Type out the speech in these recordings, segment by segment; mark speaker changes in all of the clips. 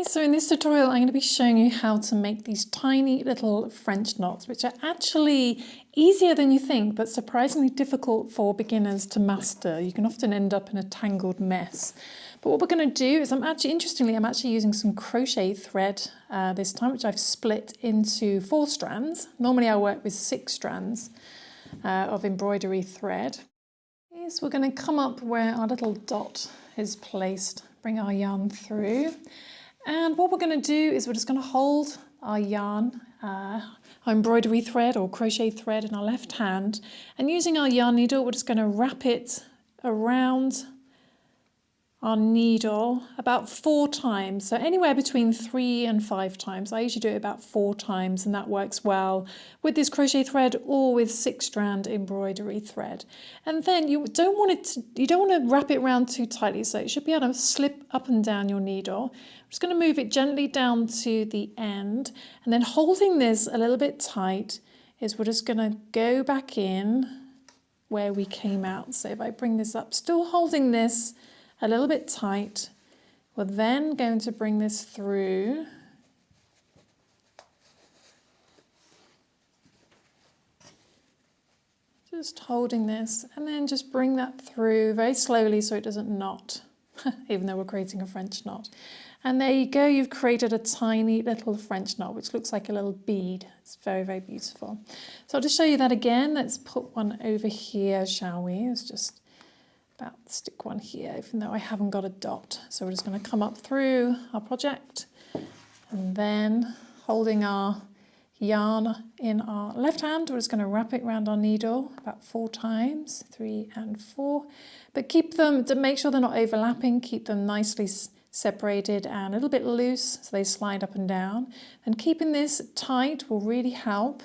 Speaker 1: Okay, so in this tutorial I'm going to be showing you how to make these tiny little French knots, which are actually easier than you think, but surprisingly difficult for beginners to master. You can often end up in a tangled mess. But what we're going to do is I'm actually using some crochet thread this time, which I've split into 4 strands. Normally I work with 6 strands of embroidery thread. So we're going to come up where our little dot is placed, bring our yarn through. And what we're going to do is we're just going to hold our yarn, our embroidery thread or crochet thread in our left hand, and using our yarn needle we're just going to wrap it around our needle about 4 times, so anywhere between 3 and 5 times. I usually do it about 4 times, and that works well with this crochet thread or with 6-strand embroidery thread. And then you don't want to wrap it around too tightly, so it should be able to slip up and down your needle. I'm just going to move it gently down to the end, and then holding this a little bit tight is we're just going to go back in where we came out. So if I bring this up, still holding this a little bit tight, we're then going to bring this through. Just holding this and then just bring that through very slowly so it doesn't knot, even though we're creating a French knot. And there you go, you've created a tiny little French knot, which looks like a little bead. It's very, very beautiful. So I'll just show you that again. Let's put one over here, shall we? It's just about stick one here, even though I haven't got a dot. So we're just going to come up through our project and then holding our yarn in our left hand, we're just going to wrap it around our needle about 4 times, 3 and 4. But keep them, to make sure they're not overlapping, keep them nicely separated and a little bit loose so they slide up and down. And keeping this tight will really help.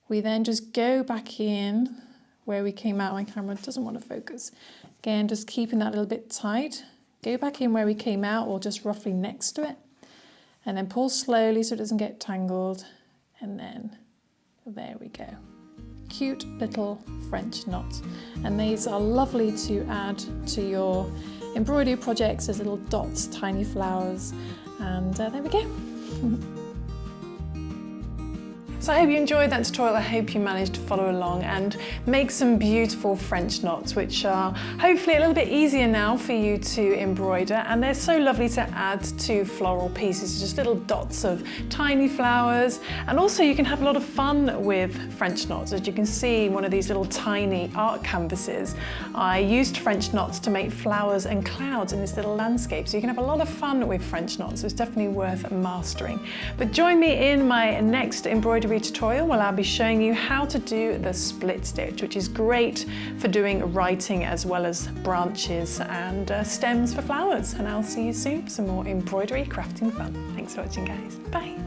Speaker 1: We then just go back in where we came out. My camera doesn't want to focus. Again, just keeping that a little bit tight. Go back in where we came out or just roughly next to it. And then pull slowly so it doesn't get tangled. And then there we go. Cute little French knots. And these are lovely to add to your embroidery projects as little dots, tiny flowers. And there we go. So I hope you enjoyed that tutorial. I hope you managed to follow along and make some beautiful French knots, which are hopefully a little bit easier now for you to embroider. And they're so lovely to add to floral pieces, just little dots of tiny flowers. And also you can have a lot of fun with French knots. As you can see in one of these little tiny art canvases, I used French knots to make flowers and clouds in this little landscape. So you can have a lot of fun with French knots. So it's definitely worth mastering. But join me in my next embroidery tutorial where I'll be showing you how to do the split stitch, which is great for doing writing as well as branches and stems for flowers. And I'll see you soon for some more embroidery crafting fun. Thanks for watching, guys. Bye.